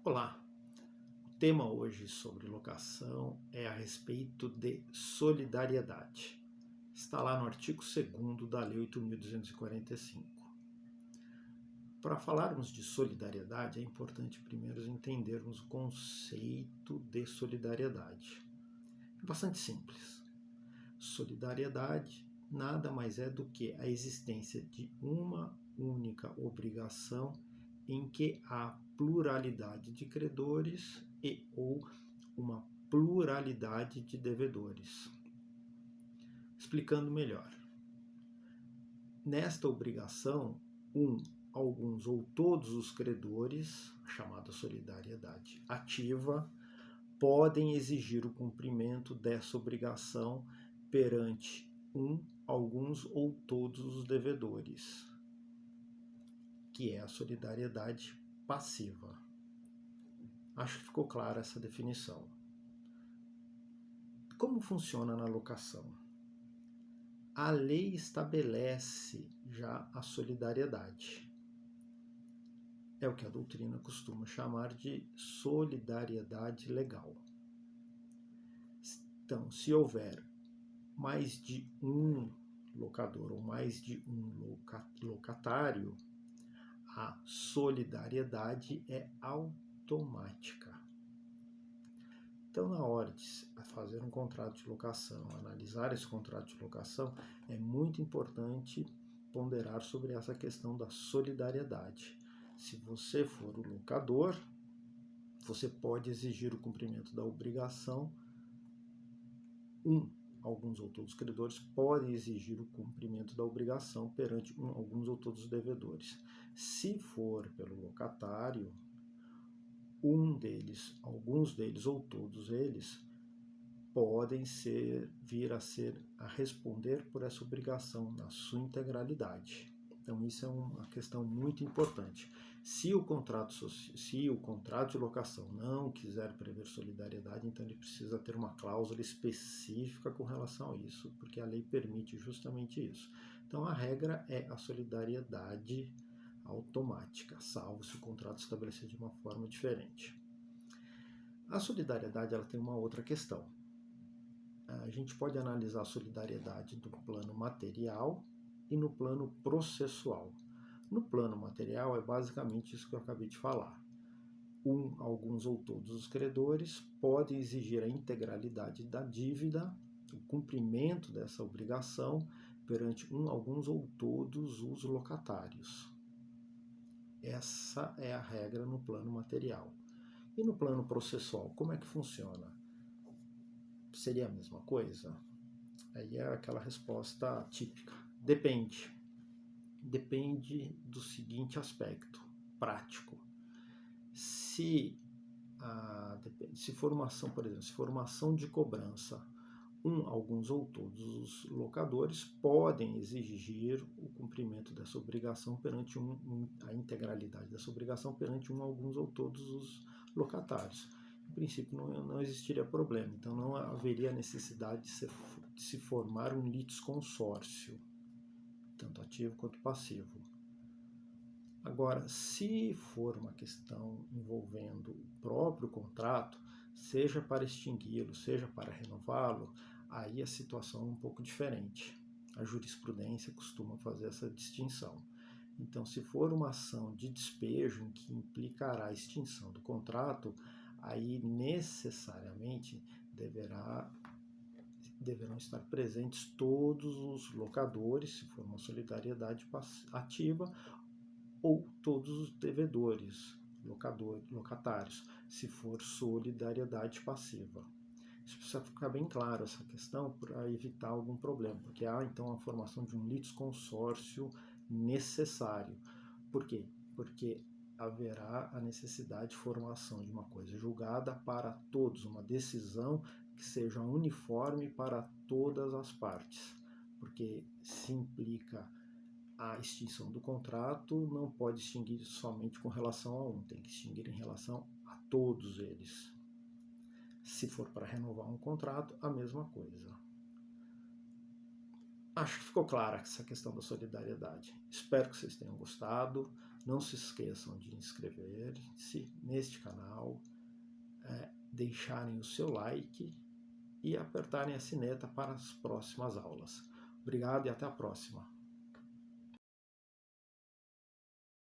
Olá, o tema hoje sobre locação é a respeito de solidariedade. Está lá no artigo 2º da Lei 8.245. Para falarmos de solidariedade, é importante primeiro entendermos o conceito de solidariedade. É bastante simples. Solidariedade nada mais é do que a existência de uma única obrigação em que há pluralidade de credores e ou uma pluralidade de devedores. Explicando melhor. Nesta obrigação, alguns ou todos os credores, chamada solidariedade ativa, podem exigir o cumprimento dessa obrigação perante alguns ou todos os devedores, que é a solidariedade passiva. Acho que ficou clara essa definição. Como funciona na locação? A lei estabelece já a solidariedade. É o que a doutrina costuma chamar de solidariedade legal. Então, se houver mais de um locador ou mais de um locatário, a solidariedade é automática. Então, na hora de fazer um contrato de locação, analisar esse contrato de locação, é muito importante ponderar sobre essa questão da solidariedade. Se você for o locador, você pode exigir o cumprimento da obrigação. Alguns ou todos os credores podem exigir o cumprimento da obrigação perante alguns ou todos os devedores. Se for pelo locatário, alguns deles ou todos eles podem vir a responder por essa obrigação na sua integralidade. Então isso é uma questão muito importante. Se o contrato de locação não quiser prever solidariedade, então ele precisa ter uma cláusula específica com relação a isso, porque a lei permite justamente isso. Então a regra é a solidariedade automática, salvo se o contrato estabelecer de uma forma diferente. A solidariedade ela tem uma outra questão. A gente pode analisar a solidariedade no plano material e no plano processual. No plano material é basicamente isso que eu acabei de falar. Alguns ou todos os credores podem exigir a integralidade da dívida, o cumprimento dessa obrigação perante alguns ou todos os locatários. Essa é a regra no plano material. E no plano processual, como é que funciona? Seria a mesma coisa? Aí é aquela resposta típica. Depende. Depende do seguinte aspecto prático. Se for uma ação, por exemplo, se for uma ação de cobrança, alguns ou todos os locadores podem exigir o cumprimento dessa obrigação perante a integralidade dessa obrigação perante alguns ou todos os locatários. Em princípio não existiria problema, então não haveria necessidade de se formar um litisconsórcio, tanto ativo quanto passivo. Agora, se for uma questão envolvendo o próprio contrato, seja para extingui-lo, seja para renová-lo, aí a situação é um pouco diferente. A jurisprudência costuma fazer essa distinção. Então, se for uma ação de despejo em que implicará a extinção do contrato, aí necessariamente deverão estar presentes todos os locadores, se for uma solidariedade ativa, ou todos os devedores, locatários, se for solidariedade passiva. Isso precisa ficar bem claro, essa questão, para evitar algum problema, porque há então a formação de um litisconsórcio necessário. Por quê? Porque haverá a necessidade de formação de uma coisa julgada para todos, uma decisão que seja uniforme para todas as partes, porque se implica a extinção do contrato, não pode extinguir somente com relação a tem que extinguir em relação a todos eles. Se for para renovar um contrato, a mesma coisa. Acho que ficou clara essa questão da solidariedade. Espero que vocês tenham gostado. Não se esqueçam de inscrever-se neste canal, deixarem o seu like e apertarem a sineta para as próximas aulas. Obrigado e até a próxima.